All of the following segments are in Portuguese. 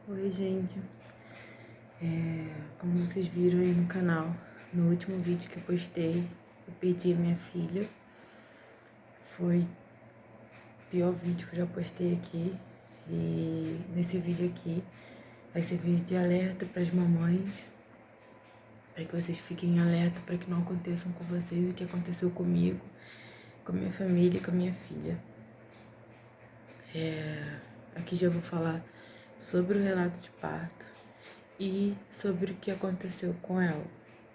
Oi, gente. Como vocês viram aí no canal, no último vídeo que eu postei, eu perdi a minha filha. Foi o pior vídeo que eu já postei aqui. E nesse vídeo aqui vai servir de alerta para as mamães, para que vocês fiquem em alerta para que não aconteçam com vocês o que aconteceu comigo, com a minha família e com a minha filha. Aqui já vou falar sobre o relato de parto e sobre o que aconteceu com ela,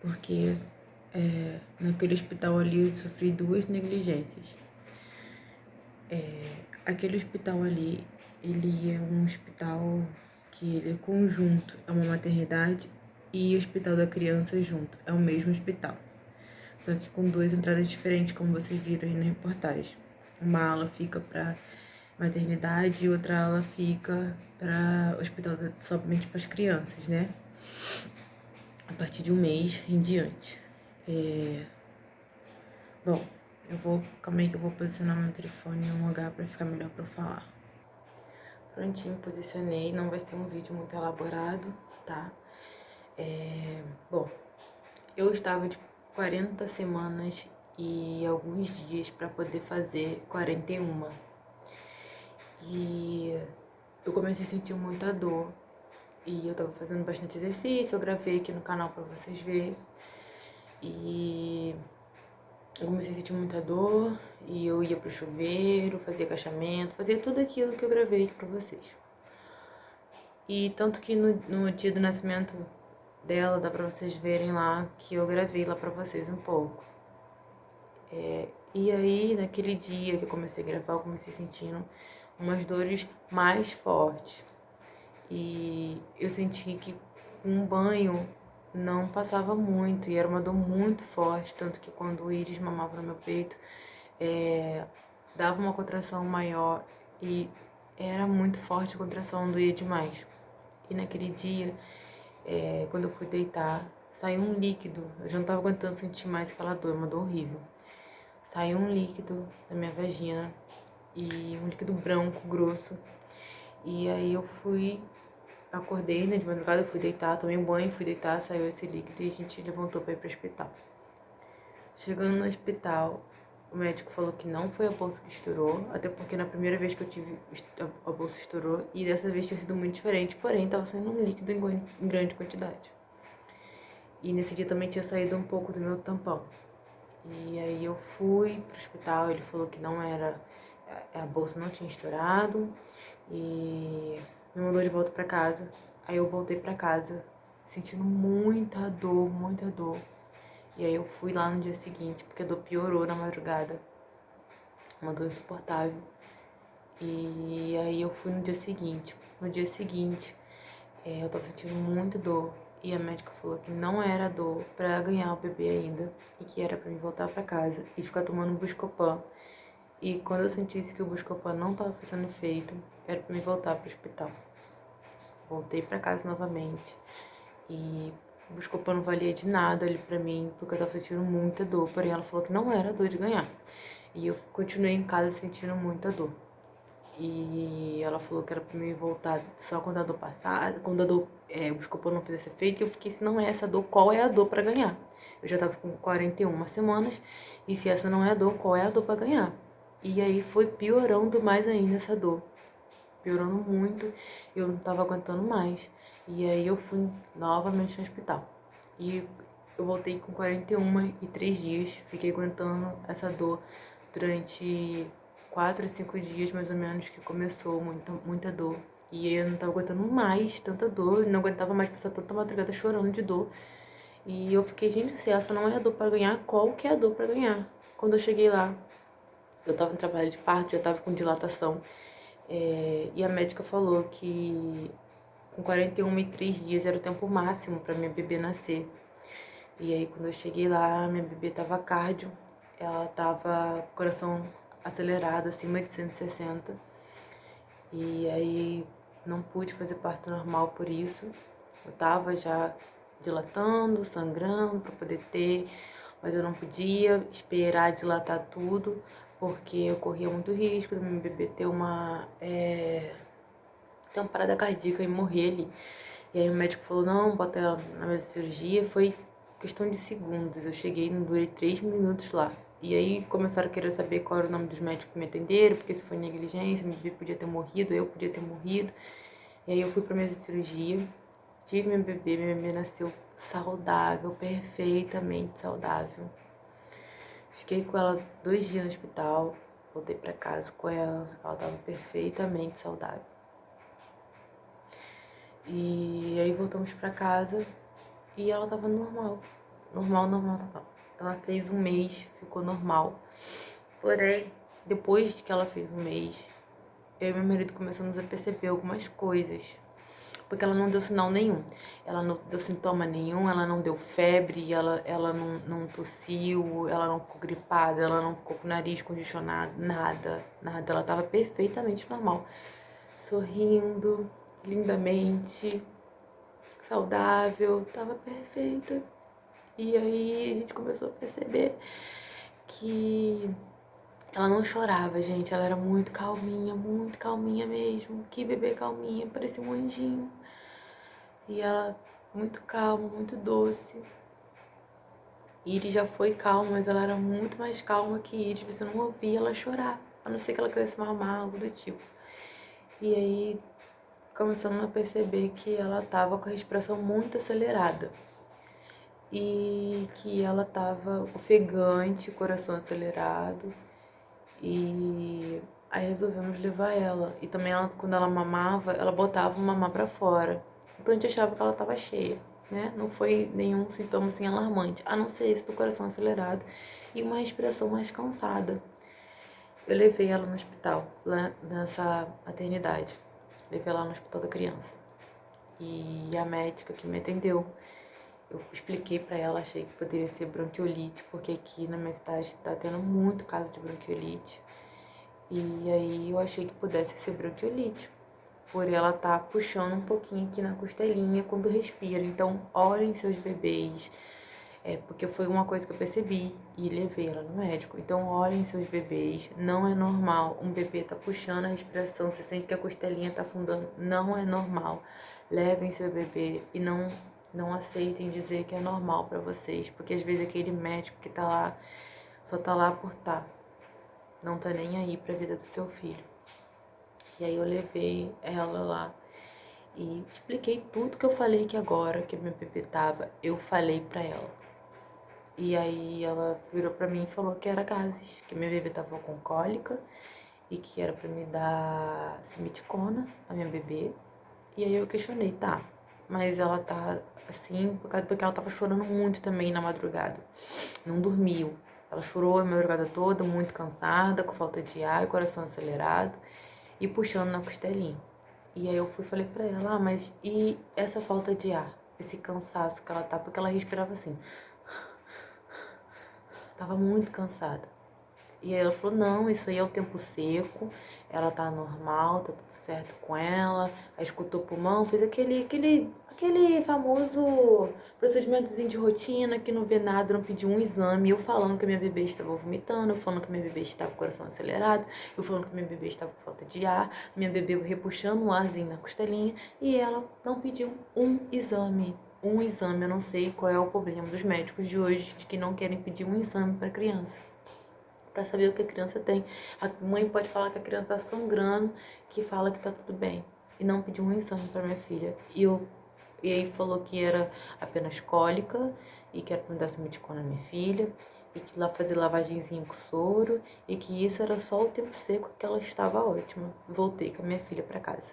porque naquele hospital ali eu sofri duas negligências. Aquele hospital ali, ele é um hospital que ele é conjunto, é uma maternidade e o hospital da criança junto, é o mesmo hospital. Só que com duas entradas diferentes, como vocês viram aí na reportagem. Uma ala fica para maternidade e outra ala fica para hospital somente para as crianças, né? A partir de um mês em diante. Bom, calma aí que eu vou posicionar meu telefone em um lugar para ficar melhor para eu falar. Prontinho, posicionei, não vai ser um vídeo muito elaborado, tá? Bom, eu estava de 40 semanas e alguns dias para poder fazer 41. E eu comecei a sentir muita dor. E eu tava fazendo bastante exercício, eu gravei aqui no canal pra vocês verem. E eu comecei a sentir muita dor e eu ia pro chuveiro, fazia agachamento, fazia tudo aquilo que eu gravei aqui pra vocês. E tanto que no dia do nascimento dela, dá pra vocês verem lá que eu gravei lá pra vocês um pouco. E aí, naquele dia que eu comecei a gravar, eu comecei sentindo umas dores mais fortes. E eu senti que um banho não passava muito e era uma dor muito forte, tanto que quando o Iris mamava no meu peito, dava uma contração maior e era muito forte a contração, doía demais. E naquele dia, quando eu fui deitar, saiu um líquido, eu já não tava aguentando sentir mais aquela dor, uma dor horrível. Saiu um líquido da minha vagina e um líquido branco, grosso. E aí eu acordei, né, de madrugada, eu fui deitar, tomei um banho, fui deitar, saiu esse líquido e a gente levantou pra ir pro hospital. Chegando no hospital, o médico falou que não foi a bolsa que estourou, até porque na primeira vez que eu tive, a bolsa estourou e dessa vez tinha sido muito diferente, porém tava saindo um líquido em grande quantidade. E nesse dia também tinha saído um pouco do meu tampão. E aí eu fui pro hospital, ele falou que não era, a bolsa não tinha estourado e me mandou de volta pra casa. Aí eu voltei pra casa sentindo muita dor, muita dor. E aí eu fui lá no dia seguinte, porque a dor piorou na madrugada, uma dor insuportável. E aí eu fui no dia seguinte. No dia seguinte, eu tava sentindo muita dor. E a médica falou que não era dor pra ganhar o bebê ainda. E que era pra me voltar pra casa e ficar tomando Buscopan. E quando eu sentisse que o Buscopan não tava fazendo efeito, era pra me voltar pro hospital. Voltei pra casa novamente. E o Buscopan não valia de nada ali pra mim, porque eu tava sentindo muita dor. Porém, ela falou que não era dor de ganhar. E eu continuei em casa sentindo muita dor. E ela falou que era pra mim voltar só quando a dor passar, quando a dor, o Buscopan não fizesse efeito. E eu fiquei, se não é essa dor, qual é a dor pra ganhar? Eu já tava com 41 semanas, e se essa não é a dor, qual é a dor pra ganhar? E aí foi piorando mais ainda essa dor. Piorando muito, eu não tava aguentando mais. E aí eu fui novamente no hospital. E eu voltei com 41 e 3 dias. Fiquei aguentando essa dor durante 4 a 5 dias, mais ou menos, que começou muita dor. E eu não tava aguentando mais tanta dor, não aguentava mais passar tanta madrugada chorando de dor. E eu fiquei, gente, se essa não é a dor pra ganhar, qual que é a dor pra ganhar? Quando eu cheguei lá, eu tava em trabalho de parto, já tava com dilatação. E a médica falou que com 41 e 3 dias era o tempo máximo para minha bebê nascer. E aí quando eu cheguei lá, minha bebê tava cardio, ela tava coração acelerado, acima de 160. E aí não pude fazer parto normal por isso. Eu tava já dilatando, sangrando para poder ter, mas eu não podia esperar dilatar tudo, porque eu corria muito risco do meu bebê ter ter uma parada cardíaca e morrer ali. E aí o médico falou, não, bota ela na mesa de cirurgia. Foi questão de segundos. Eu cheguei, não durei 3 minutos lá. E aí começaram a querer saber qual era o nome dos médicos que me atenderam, porque se foi negligência, meu bebê podia ter morrido, eu podia ter morrido. E aí eu fui pra mesa de cirurgia, tive minha bebê nasceu saudável, perfeitamente saudável. Fiquei com ela 2 dias no hospital, voltei pra casa com ela tava perfeitamente saudável. E aí voltamos pra casa e ela tava normal. Normal. Ela fez 1 mês, ficou normal. Porém, depois que ela fez 1 mês, eu e meu marido começamos a perceber algumas coisas. Porque ela não deu sinal nenhum. Ela não deu sintoma nenhum, ela não deu febre, ela não tossiu, ela não ficou gripada, ela não ficou com o nariz congestionado, nada. Ela tava perfeitamente normal. Sorrindo, lindamente, saudável, tava perfeita. E aí a gente começou a perceber que ela não chorava, gente. Ela era muito calminha mesmo. Que bebê calminha, parecia um anjinho. E ela muito calma, muito doce. Iris já foi calma, mas ela era muito mais calma que Iris. Você não ouvia ela chorar, a não ser que ela quisesse mamar, algo do tipo. E aí começamos a perceber que ela tava com a respiração muito acelerada. E que ela tava ofegante, coração acelerado. E aí resolvemos levar ela. E também ela, quando ela mamava, ela botava o mamar pra fora. Então a gente achava que ela tava cheia, né? Não foi nenhum sintoma assim alarmante, a não ser esse do coração acelerado e uma respiração mais cansada. Eu levei ela no hospital, lá nessa maternidade. Levei ela no hospital da criança. E a médica que me atendeu, eu expliquei pra ela, achei que poderia ser bronquiolite, porque aqui na minha cidade tá tendo muito caso de bronquiolite. E aí eu achei que pudesse ser bronquiolite, por ela tá puxando um pouquinho aqui na costelinha quando respira. Então, olhem seus bebês, porque foi uma coisa que eu percebi e levei ela no médico. Então, olhem seus bebês, não é normal. Um bebê tá puxando a respiração, você sente que a costelinha tá afundando, não é normal. Levem seu bebê e não aceitem dizer que é normal pra vocês, porque às vezes aquele médico que tá lá só tá lá por tá. Não tá nem aí pra vida do seu filho. E aí eu levei ela lá e expliquei tudo que eu falei que agora que meu bebê tava, eu falei pra ela. E aí ela virou pra mim e falou que era gases, que meu bebê tava com cólica e que era pra me dar simeticona, a minha bebê. E aí eu questionei, tá, mas ela tá assim porque ela tava chorando muito também na madrugada. Não dormiu. Ela chorou a madrugada toda, muito cansada, com falta de ar, coração acelerado e puxando na costelinha. E aí eu fui e falei pra ela, mas e essa falta de ar? Esse cansaço que ela tá, porque ela respirava assim. Tava muito cansada. E aí ela falou, não, isso aí é o tempo seco, ela tá normal, tá tudo certo com ela. Aí escutou o pulmão, fez aquele famoso procedimentozinho de rotina que não vê nada, não pediu um exame. Eu falando que a minha bebê estava vomitando, eu falando que a minha bebê estava com o coração acelerado, eu falando que a minha bebê estava com falta de ar, minha bebê repuxando um arzinho na costelinha e ela não pediu um exame. Um exame, eu não sei qual é o problema dos médicos de hoje, de que não querem pedir um exame para criança para saber o que a criança tem. A mãe pode falar que a criança tá sangrando, que fala que tá tudo bem. E não pediu um exame para minha filha. E aí falou que era apenas cólica e que era para me dar simeticona na minha filha. E que lá fazer lavagenzinha com soro. E que isso era só o tempo seco, que ela estava ótima. Voltei com a minha filha para casa.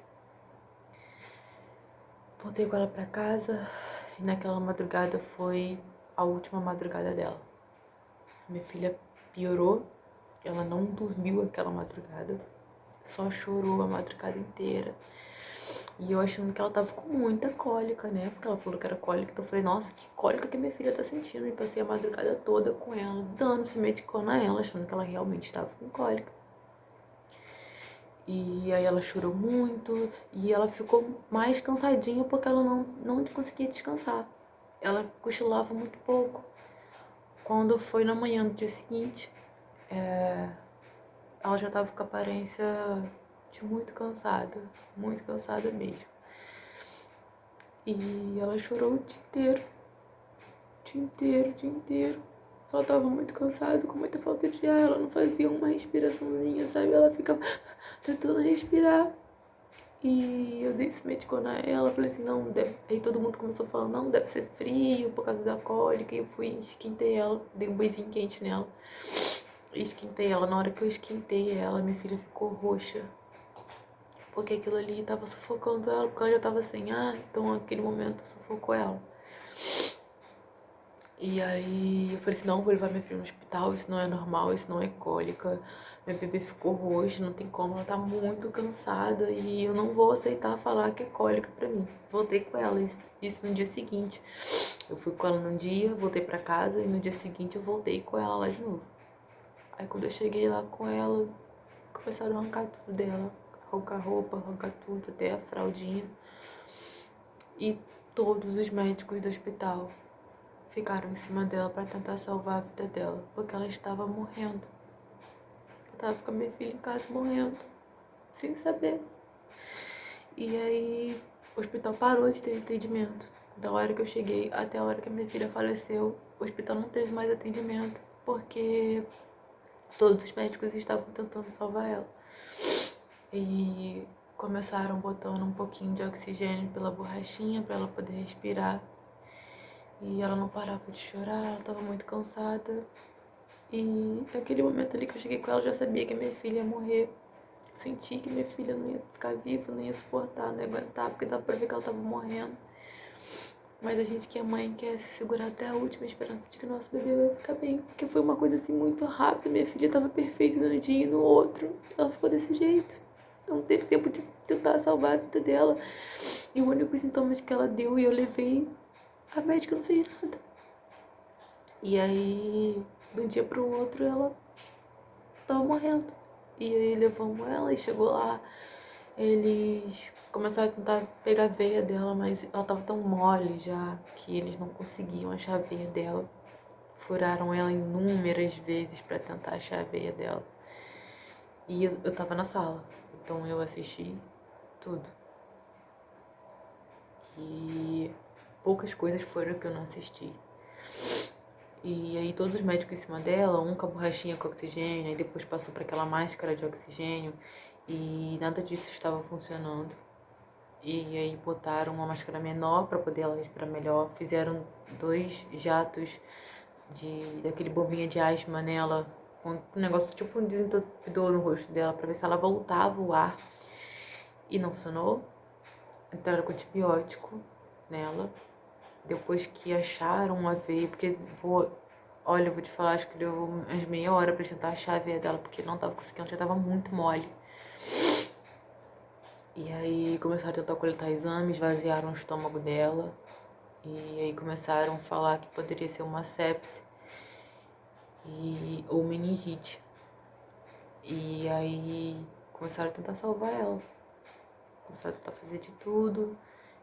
Voltei com ela para casa e naquela madrugada foi a última madrugada dela. Minha filha piorou, ela não dormiu aquela madrugada, só chorou a madrugada inteira. E eu achando que ela tava com muita cólica, né? Porque ela falou que era cólica, então eu falei, nossa, que cólica que minha filha tá sentindo. E passei a madrugada toda com ela, dando simeticona a ela, achando que ela realmente estava com cólica. E aí ela chorou muito e ela ficou mais cansadinha porque ela não conseguia descansar. Ela cochilava muito pouco. Quando foi na manhã do dia seguinte, ela já tava com a aparência muito cansada mesmo. E ela chorou o dia inteiro, o dia inteiro. Ela tava muito cansada, com muita falta de ar, ela não fazia uma respiraçãozinha, sabe? Ela ficava tentando respirar. E eu dei esse medicona a ela, falei assim, não, deve... Aí todo mundo começou a falar, não, deve ser frio por causa da cólica. E eu fui e esquentei ela, dei um banhozinho quente nela. E esquentei ela, na hora que eu esquentei ela, minha filha ficou roxa. Porque aquilo ali tava sufocando ela, porque ela já tava sem ar, então aquele momento sufocou ela. E aí eu falei assim, não, vou levar minha filha no hospital, isso não é normal, isso não é cólica. Minha bebê ficou roxa, não tem como, ela tá muito cansada e eu não vou aceitar falar que é cólica pra mim. Voltei com ela, isso no dia seguinte. Eu fui com ela num dia, voltei pra casa e no dia seguinte eu voltei com ela lá de novo. Aí quando eu cheguei lá com ela, começaram a arrancar tudo dela, arrancar roupa, arrancar tudo, até a fraldinha. E todos os médicos do hospital ficaram em cima dela para tentar salvar a vida dela, porque ela estava morrendo. Eu tava com a minha filha em casa morrendo, sem saber. E aí o hospital parou de ter atendimento. Da hora que eu cheguei até a hora que a minha filha faleceu, o hospital não teve mais atendimento, porque todos os médicos estavam tentando salvar ela. E começaram botando um pouquinho de oxigênio pela borrachinha para ela poder respirar. E ela não parava de chorar, ela estava muito cansada. E naquele momento ali que eu cheguei com ela, eu já sabia que a minha filha ia morrer. Senti que minha filha não ia ficar viva, não ia suportar, não ia aguentar, porque dava pra ver que ela estava morrendo. Mas a gente que é mãe quer se segurar até a última esperança de que o nosso bebê vai ficar bem. Porque foi uma coisa assim muito rápida, minha filha estava perfeita num dia e no outro. Ela ficou desse jeito. Não teve tempo de tentar salvar a vida dela. E o único sintomas que ela deu e eu levei, a médica não fez nada. E aí, de um dia pro outro, ela tava morrendo. E aí levamos ela e chegou lá. Eles começaram a tentar pegar a veia dela, mas ela tava tão mole já que eles não conseguiam achar a veia dela. Furaram ela inúmeras vezes pra tentar achar a veia dela. E eu tava na sala, então eu assisti tudo. E poucas coisas foram que eu não assisti. E aí todos os médicos em cima dela, um com a borrachinha com oxigênio, aí depois passou para aquela máscara de oxigênio e nada disso estava funcionando. E aí botaram uma máscara menor para poder ela respirar melhor, fizeram 2 jatos daquele bombinha de asma nela, com um negócio tipo um desentupidor no rosto dela para ver se ela voltava o ar. E não funcionou. Entraram com antibiótico nela. Depois que acharam a veia, porque olha, eu vou te falar, acho que levou umas meia hora pra tentar achar a veia dela, porque não tava conseguindo, ela já tava muito mole. E aí começaram a tentar coletar exames, esvaziaram o estômago dela. E aí começaram a falar que poderia ser uma sepse ou meningite. E aí começaram a tentar salvar ela. Começaram a tentar fazer de tudo.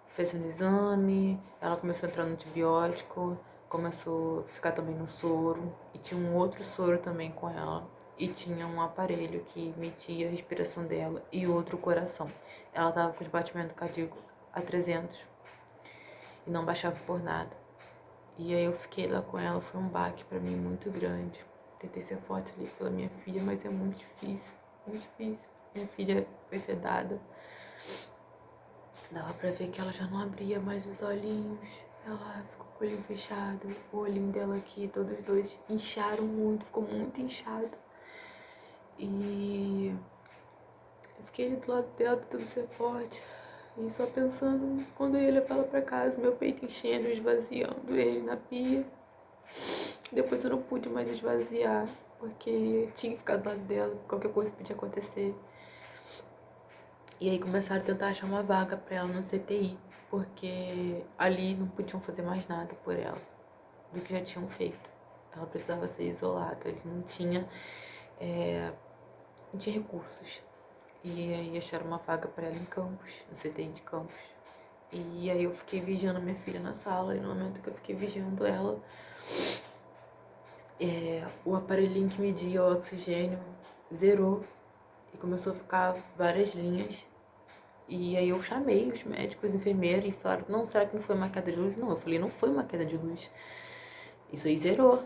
Fazendo exame, ela começou a entrar no antibiótico, começou a ficar também no soro, e tinha um outro soro também com ela, e tinha um aparelho que media a respiração dela e outro coração. Ela tava com os batimentos cardíacos a 300 e não baixava por nada. E aí eu fiquei lá com ela, foi um baque pra mim muito grande. Tentei ser forte ali pela minha filha, mas é muito difícil, muito difícil. Minha filha foi sedada. Dava pra ver que ela já não abria mais os olhinhos. Ela ficou com o olhinho fechado. O olhinho dela aqui, todos os dois incharam muito, ficou muito inchado. E eu fiquei ali do lado dela, tentando ser forte. E só pensando quando eu ia levar ela pra casa, meu peito enchendo, esvaziando ele na pia. Depois eu não pude mais esvaziar, porque tinha que ficar do lado dela, qualquer coisa podia acontecer. E aí começaram a tentar achar uma vaga pra ela no CTI, porque ali não podiam fazer mais nada por ela do que já tinham feito. Ela precisava ser isolada, eles não tinha recursos. E aí acharam uma vaga pra ela em Campos, no CTI de Campos. E aí eu fiquei vigiando a minha filha na sala, e no momento que eu fiquei vigiando ela, o aparelhinho que media o oxigênio zerou. e começou a ficar várias linhas. E aí eu chamei os médicos, enfermeiros e falaram, não, será que não foi uma queda de luz? Não, eu falei, não foi uma queda de luz. Isso aí zerou.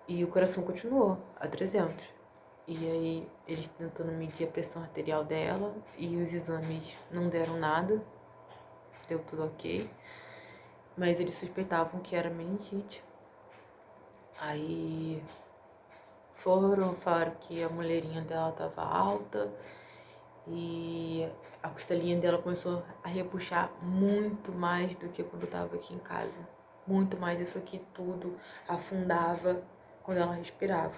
E o coração continuou a 300. E aí eles tentando medir a pressão arterial dela e os exames não deram nada. Deu tudo ok. Mas eles suspeitavam que era meningite. Aí falaram que a mulherinha dela tava alta e a costelinha dela começou a repuxar muito mais do que quando eu tava aqui em casa. Muito mais, isso aqui tudo afundava quando ela respirava.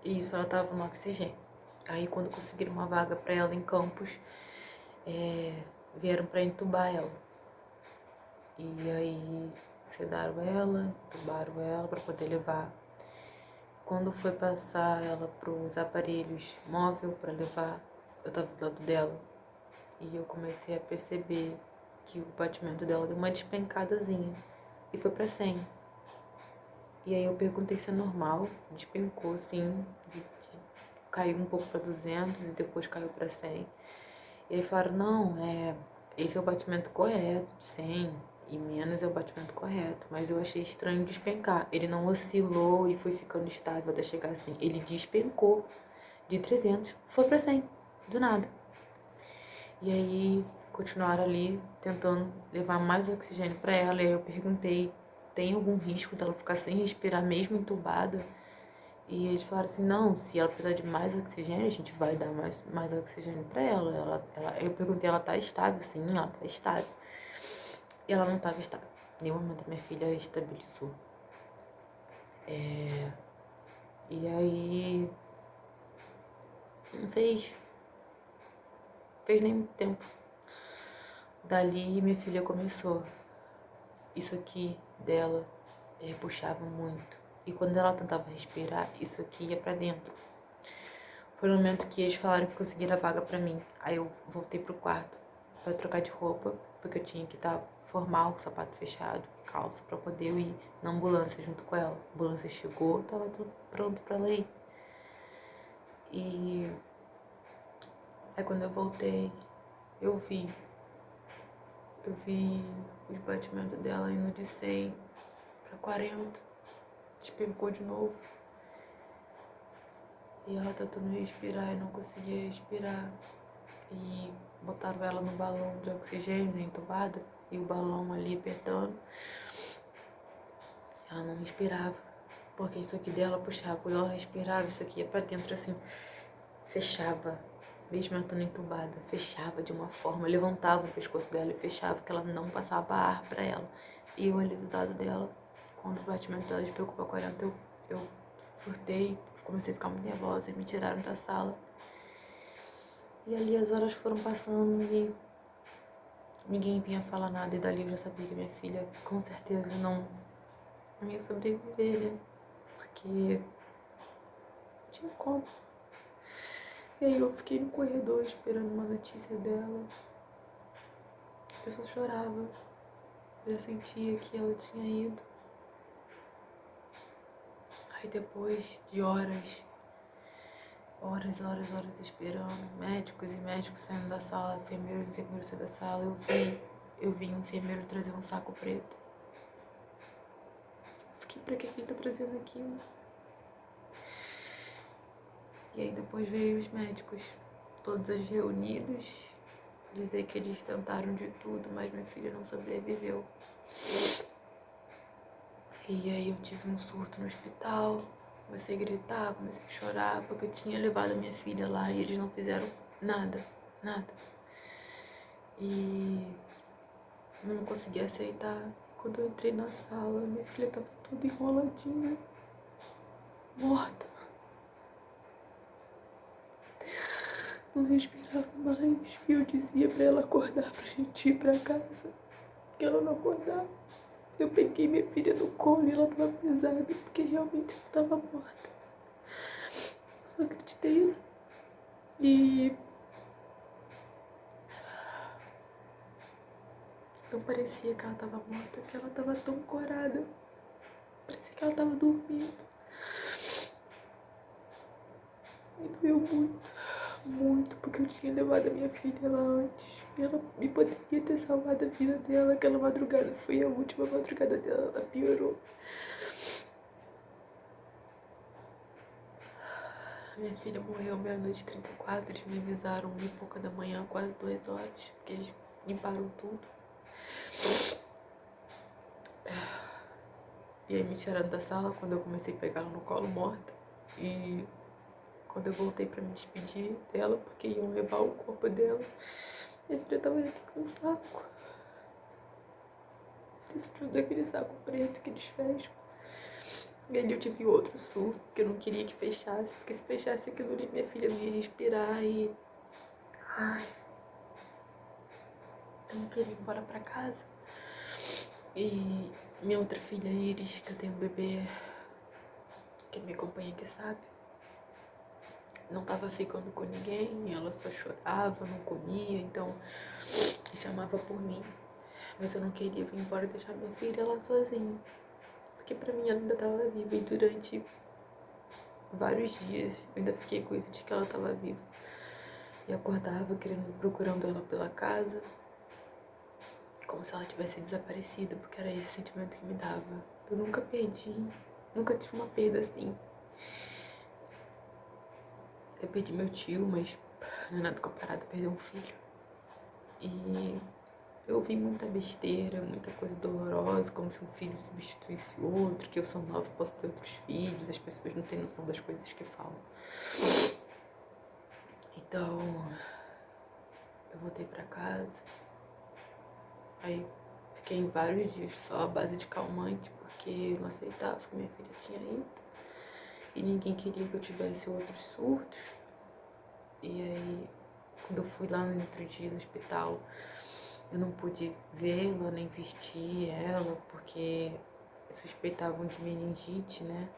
E isso ela tava no oxigênio. Aí quando conseguiram uma vaga pra ela em Campos, vieram pra entubar ela. E aí sedaram ela, entubaram ela pra poder levar. Quando foi passar ela pros aparelhos móvel pra levar, eu tava do lado dela. E eu comecei a perceber que o batimento dela deu uma despencadazinha. E foi pra 100. E aí eu perguntei se é normal. Despencou, sim. Caiu um pouco pra 200 e depois caiu pra 100. E aí falaram, não, esse é o batimento correto, de 100 e menos é o batimento correto. Mas eu achei estranho despencar. Ele não oscilou e foi ficando estável até chegar assim. Ele despencou de 300, foi pra 100, do nada. E aí continuaram ali tentando levar mais oxigênio para ela. E aí eu perguntei, tem algum risco dela ficar sem respirar mesmo entubada? E eles falaram assim, não, se ela precisar de mais oxigênio, a gente vai dar mais oxigênio para ela. Eu perguntei, ela tá estável? Sim, ela tá estável. E ela não tava estável. Em nenhum momento a minha filha estabilizou. E aí não fez nem muito tempo. Dali minha filha começou. Isso aqui dela puxava muito. E quando ela tentava respirar, isso aqui ia pra dentro. Foi no momento que eles falaram que conseguiram a vaga pra mim. Aí eu voltei pro quarto pra trocar de roupa, porque eu tinha que estar formal, com o sapato fechado, calça, pra poder eu ir na ambulância junto com ela. A ambulância chegou, tava tudo pronto pra ela ir. E aí quando eu voltei, eu vi os batimentos dela indo de 100 pra 40. Despencou de novo. E ela tentando respirar e não conseguia respirar. E botaram ela no balão de oxigênio, né, entubada. E o balão ali apertando. Ela não respirava. Porque isso aqui dela puxava. Quando ela respirava, isso aqui ia pra dentro assim. Fechava. Mesmo ela estando entubada. Fechava de uma forma. Levantava o pescoço dela e fechava. Que ela não passava ar pra ela. E eu ali do lado dela. Quando o batimento dela despegou pra 40, eu surtei. Comecei a ficar muito nervosa e me tiraram da sala. E ali as horas foram passando e ninguém vinha falar nada. E dali eu já sabia que minha filha com certeza não ia sobreviver, né? Porque não tinha como. E aí eu fiquei no corredor esperando uma notícia dela. Eu só chorava. Eu já sentia que ela tinha ido. Aí depois de horas esperando, médicos e médicos saindo da sala, enfermeiros saindo da sala, eu vi um enfermeiro trazer um saco preto. Eu fiquei, pra que ele tá trazendo aquilo? E aí depois veio os médicos, todos reunidos, dizer que eles tentaram de tudo, mas minha filha não sobreviveu. E aí eu tive um surto no hospital. Comecei a gritar, comecei a chorar, porque eu tinha levado a minha filha lá e eles não fizeram nada. E eu não consegui aceitar. Quando eu entrei na sala, minha filha tava toda enroladinha, morta. Não respirava mais. E eu dizia pra ela acordar pra gente ir pra casa. Que ela não acordava. Eu peguei minha filha no colo e ela tava pesada, porque realmente ela tava morta. Eu só acreditei. E não parecia que ela tava morta, que ela tava tão corada. Parecia que ela tava dormindo. E doeu muito, muito porque eu tinha levado a minha filha lá antes. E ela me poderia ter salvado a vida dela. Aquela madrugada foi a última madrugada dela, ela piorou. Minha filha morreu meia-noite e 34, eles me avisaram 1h pouca da manhã, quase 2 horas, porque eles limparam tudo. E aí me tiraram da sala quando eu comecei a pegar ela no colo morta. E quando eu voltei pra me despedir dela, porque iam levar o corpo dela, minha filha tava dentro de um saco. Dentro daquele saco preto que eles fecham. E ali eu tive outro surto, porque eu não queria que fechasse, porque se fechasse aquilo ali, minha filha não ia respirar e... Ai, eu não queria ir embora pra casa. E minha outra filha, Iris, que eu tenho um bebê, que me acompanha aqui sabe, não tava ficando com ninguém, ela só chorava, não comia, então chamava por mim. Mas eu não queria vir embora e deixar minha filha lá sozinha, porque pra mim ela ainda tava viva e durante vários dias eu ainda fiquei com isso de que ela tava viva. E acordava procurando ela pela casa, como se ela tivesse desaparecido, porque era esse sentimento que me dava. Eu nunca perdi, nunca tive uma perda assim. Eu perdi meu tio, mas não é nada comparado a perder um filho. E eu ouvi muita besteira, muita coisa dolorosa, como se um filho substituísse o outro, que eu sou nova, posso ter outros filhos, as pessoas não têm noção das coisas que falam. Então, eu voltei pra casa, aí fiquei em vários dias só à base de calmante, porque eu não aceitava que minha filha tinha ido. E ninguém queria que eu tivesse outros surtos. E aí, quando eu fui lá no outro dia no hospital, eu não pude vê-la, nem vestir ela, porque suspeitavam de meningite, né?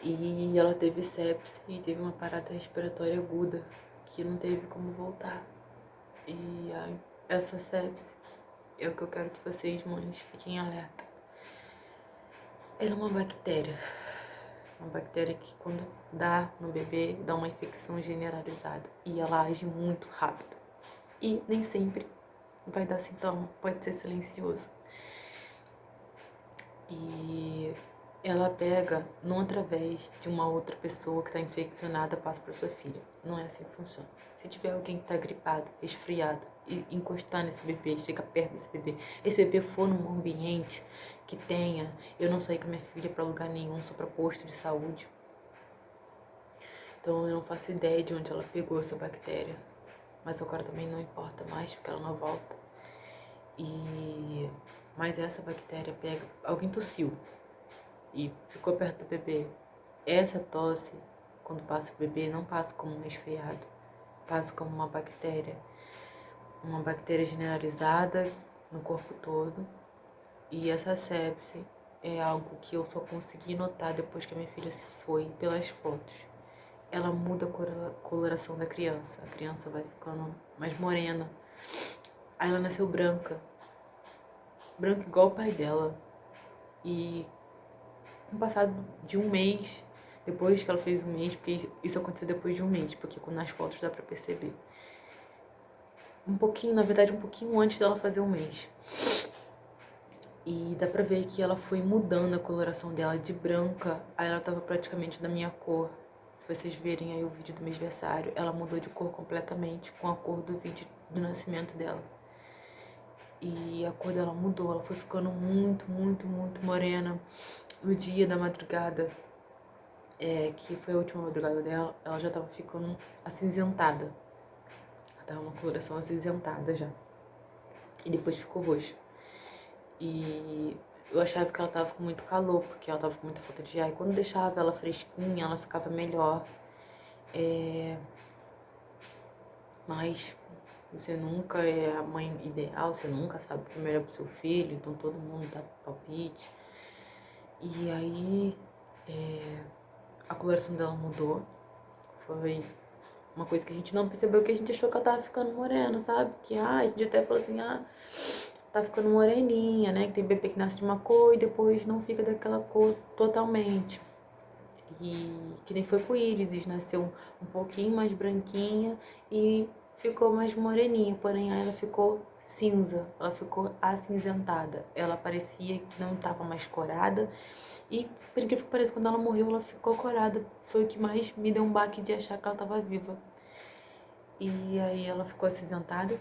E ela teve sepse e teve uma parada respiratória aguda, que não teve como voltar. E essa sepse é o que eu quero que vocês, mães, fiquem alerta. Ela é uma bactéria. Uma bactéria que quando dá no bebê, dá uma infecção generalizada. E ela age muito rápido. E nem sempre vai dar sintoma, pode ser silencioso. E ela pega, não através de uma outra pessoa que está infeccionada, passa para sua filha. Não é assim que funciona. Se tiver alguém que está gripado, resfriado, e encostar nesse bebê, chegar perto desse bebê, esse bebê for num ambiente que tenha, eu não saí com minha filha para lugar nenhum, só para posto de saúde. Então eu não faço ideia de onde ela pegou essa bactéria. Mas agora também não importa mais, porque ela não volta. Mas essa bactéria pega... Alguém tossiu e ficou perto do bebê. Essa tosse, quando passa o bebê, não passa como um resfriado. Passa como uma bactéria generalizada no corpo todo. E essa sepse é algo que eu só consegui notar depois que a minha filha se foi, pelas fotos. Ela muda a coloração da criança. A criança vai ficando mais morena. Aí ela nasceu branca. Branca igual o pai dela. E no passado de um mês, depois que ela fez um mês, porque isso aconteceu depois de um mês, porque nas fotos dá pra perceber. Um pouquinho antes dela fazer um mês. E dá pra ver que ela foi mudando a coloração dela de branca, aí ela tava praticamente da minha cor. Se vocês verem aí o vídeo do mêsversário, ela mudou de cor completamente com a cor do vídeo do nascimento dela. E a cor dela mudou, ela foi ficando muito, muito, muito morena. No dia da madrugada, que foi a última madrugada dela, ela já tava ficando acinzentada. Ela tava uma coloração acinzentada já. E depois ficou roxa. E eu achava que ela tava com muito calor, porque ela tava com muita falta de ar. E quando deixava ela fresquinha, ela ficava melhor. Mas você nunca é a mãe ideal, você nunca sabe o que é melhor pro seu filho, então todo mundo dá palpite. E aí a coloração dela mudou. Foi uma coisa que a gente não percebeu, que a gente achou que ela tava ficando morena, sabe? Que a gente até falou assim, tá ficando moreninha, né? Que tem bebê que nasce de uma cor e depois não fica daquela cor totalmente. E que nem foi com o Iris, nasceu um pouquinho mais branquinha e ficou mais moreninha, porém ela ficou cinza, ela ficou acinzentada. Ela parecia que não estava mais corada e, por incrível que pareça, quando ela morreu, ela ficou corada. Foi o que mais me deu um baque de achar que ela estava viva. E aí ela ficou acinzentada,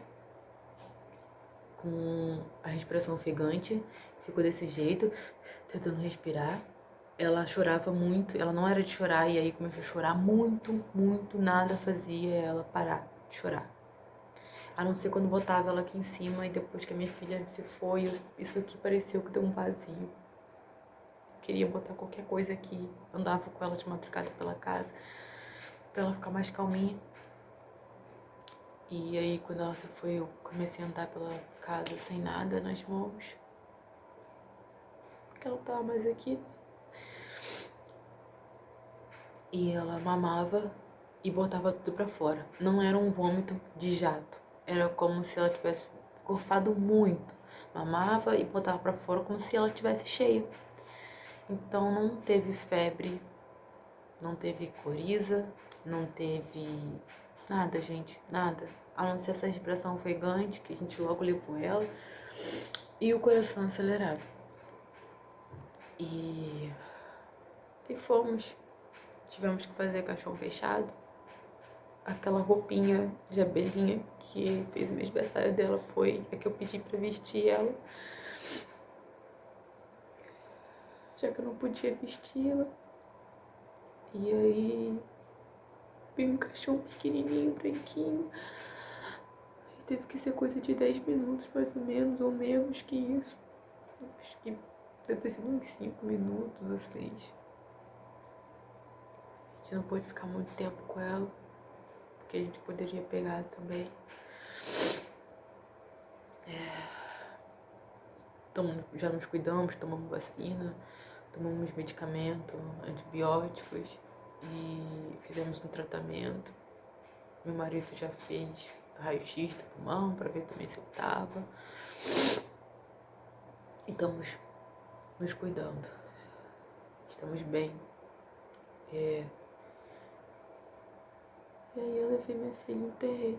com a respiração ofegante, ficou desse jeito, tentando respirar. Ela chorava muito, ela não era de chorar, e aí começou a chorar muito, muito, nada fazia ela parar de chorar. A não ser quando botava ela aqui em cima, e depois que a minha filha se foi, isso aqui pareceu que deu um vazio. Queria botar qualquer coisa aqui, andava com ela de madrugada pela casa, pra ela ficar mais calminha. E aí quando ela se foi, eu comecei a andar pela casa sem nada nas mãos, porque ela não tava mais aqui. E ela mamava e botava tudo pra fora. Não era um vômito de jato, era como se ela tivesse gorfado muito. Mamava e botava pra fora como se ela tivesse cheia. Então não teve febre, não teve coriza, não teve nada, gente, nada. A não ser essa respiração ofegante, que a gente logo levou ela, e o coração acelerado. E fomos. Tivemos que fazer caixão fechado. Aquela roupinha de abelhinha que fez o aniversário dela foi a que eu pedi pra vestir ela, já que eu não podia vesti-la. E aí veio um cachorro pequenininho, branquinho, e teve que ser coisa de 10 minutos mais ou menos, ou menos que isso. Acho que deve ter sido uns 5 minutos ou 6. A gente não pôde ficar muito tempo com ela, porque a gente poderia pegar também. Então, já nos cuidamos, tomamos vacina, tomamos medicamento, antibióticos e fizemos um tratamento. Meu marido já fez raio-x do pulmão para ver também se ele estava. E estamos nos cuidando. Estamos bem. E aí eu levei minha filha e enterrei.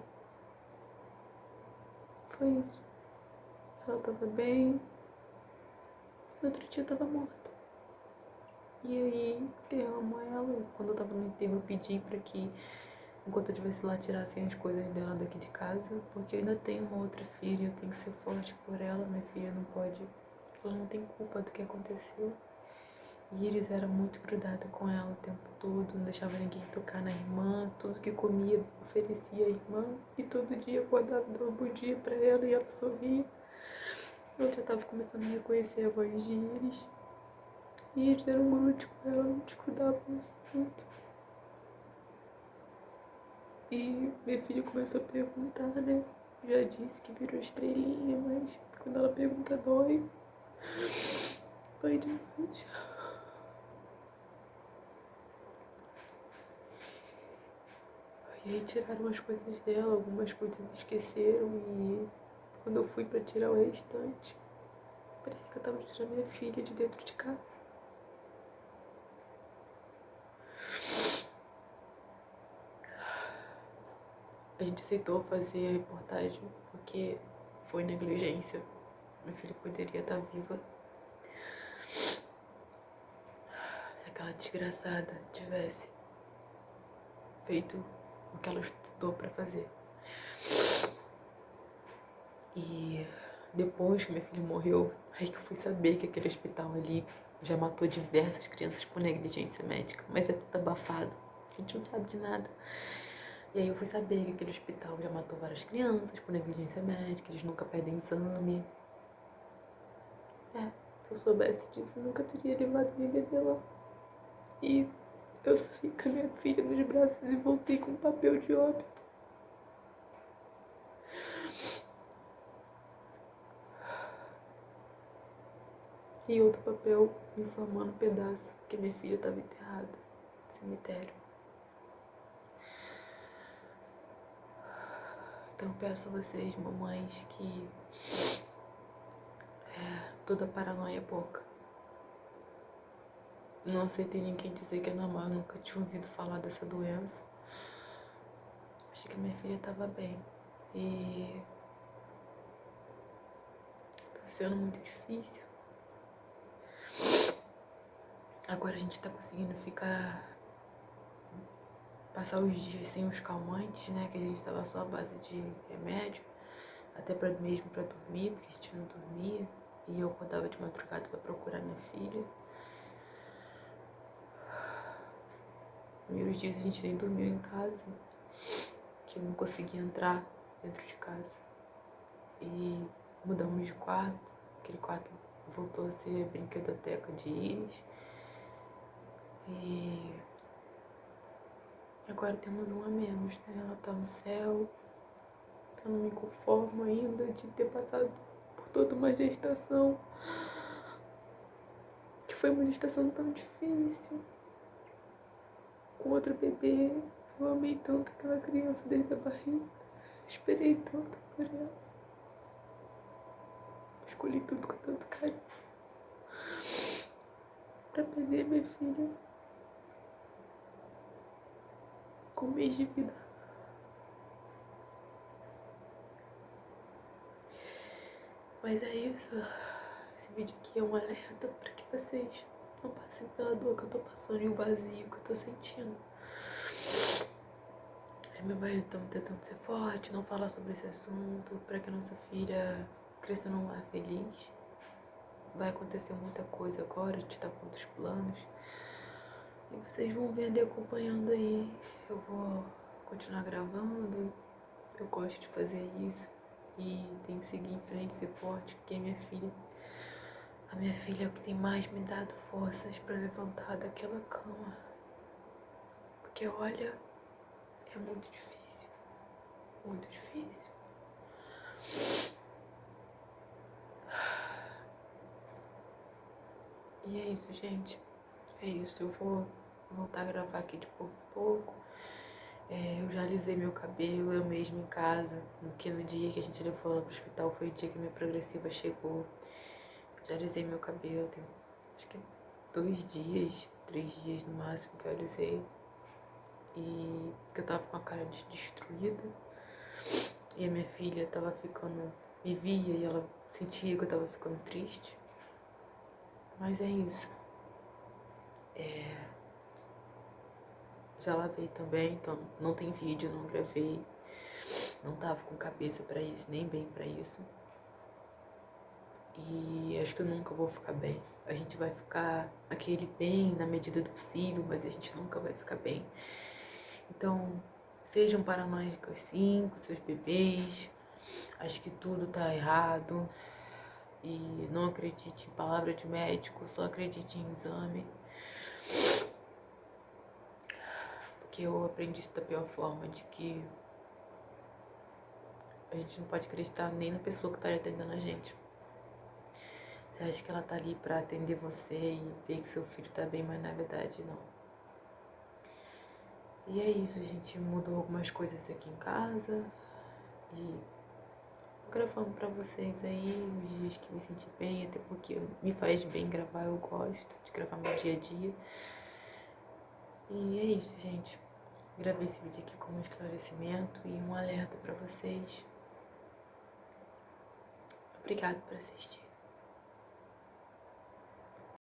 Foi isso. Ela estava bem. No outro dia estava morta. E aí enterramos ela. E quando eu estava no enterro eu pedi para que, enquanto eu estivesse lá, tirassem as coisas dela daqui de casa, porque eu ainda tenho uma outra filha, eu tenho que ser forte por ela. Minha filha não pode, ela não tem culpa do que aconteceu. E eles eram muito grudados com ela o tempo todo, não deixava ninguém tocar na irmã, tudo que comia oferecia à irmã, e todo dia acordava e dava bom dia pra ela e ela sorria. Eu já tava começando a reconhecer a voz de Iris. E eles eram grude com ela, não descuidavam muito. E minha filha começou a perguntar, né? Já disse que virou estrelinha, mas quando ela pergunta dói. Dói demais. E aí tiraram as coisas dela, algumas coisas esqueceram e quando eu fui pra tirar o restante, parecia que eu tava tirando minha filha de dentro de casa. A gente aceitou fazer a reportagem porque foi negligência. Minha filha poderia estar viva. Se aquela desgraçada tivesse feito o que ela estudou pra fazer. E depois que minha filha morreu, aí que eu fui saber que aquele hospital ali já matou diversas crianças por negligência médica. Mas é tudo abafado, a gente não sabe de nada. E aí eu fui saber que aquele hospital já matou várias crianças por negligência médica, eles nunca pedem exame. Se eu soubesse disso, eu nunca teria levado minha bebê lá. E eu saí com a minha filha nos braços e voltei com um papel de óbito. E outro papel informando um pedaço que minha filha estava enterrada no cemitério. Então peço a vocês, mamães, que toda paranoia é pouca. não aceitei ninguém dizer que é normal, eu nunca tinha ouvido falar dessa doença. Achei que minha filha tava bem. E tá sendo muito difícil. Agora a gente tá conseguindo passar os dias sem os calmantes, né? Que a gente tava só à base de remédio, até mesmo pra dormir, porque a gente não dormia. E eu acordava de madrugada pra procurar minha filha. Primeiros dias a gente nem dormiu em casa, que eu não conseguia entrar dentro de casa. E mudamos de quarto, aquele quarto voltou a ser brinquedoteca de Iris. E agora temos um a menos, né? Ela tá no céu. Eu não me conformo ainda de ter passado por toda uma gestação, que foi uma gestação tão difícil. Com outro bebê, eu amei tanto aquela criança desde a barriga. Esperei tanto por ela. Escolhi tudo com tanto carinho pra perder minha filha com um mês de vida. Mas é isso. Esse vídeo aqui é um alerta pra que vocês não passem pela dor que eu tô passando e o vazio que eu tô sentindo. Meu marido tá tentando ser forte, não falar sobre esse assunto, pra que a nossa filha cresça num lar feliz. Vai acontecer muita coisa agora, a gente tá com outros planos. E vocês vão vendo e acompanhando aí. Eu vou continuar gravando. Eu gosto de fazer isso. E tem que seguir em frente, ser forte, porque a minha filha é o que tem mais me dado forças pra levantar daquela cama. Porque olha, é muito difícil. Muito difícil. E é isso, gente. É isso. Eu vou voltar a gravar aqui de pouco em pouco. Eu já alisei meu cabelo, eu mesma em casa. No dia que a gente levou ela pro hospital foi o dia que minha progressiva chegou. Já alisei meu cabelo, tem acho que 2 dias, 3 dias no máximo que eu alisei. E porque eu tava com a cara destruída. E a minha filha tava ficando, me via e ela sentia que eu tava ficando triste. Mas é isso. Já lavei também, então não tem vídeo, não gravei. Não tava com cabeça pra isso, nem bem pra isso. E acho que eu nunca vou ficar bem. A gente vai ficar aquele bem na medida do possível, mas a gente nunca vai ficar bem. Então, sejam paranoicas sim, com seus bebês. Acho que tudo tá errado. E não acredite em palavra de médico, só acredite em exame. Porque eu aprendi isso da pior forma, de que a gente não pode acreditar nem na pessoa que tá atendendo a gente. Você acha que ela tá ali pra atender você e ver que seu filho tá bem, mas na verdade não. E é isso, a gente mudou algumas coisas aqui em casa e gravando pra vocês aí os dias que me senti bem, até porque me faz bem gravar, eu gosto de gravar meu dia a dia. E é isso, gente. Gravei esse vídeo aqui como um esclarecimento e um alerta pra vocês. Obrigada por assistir.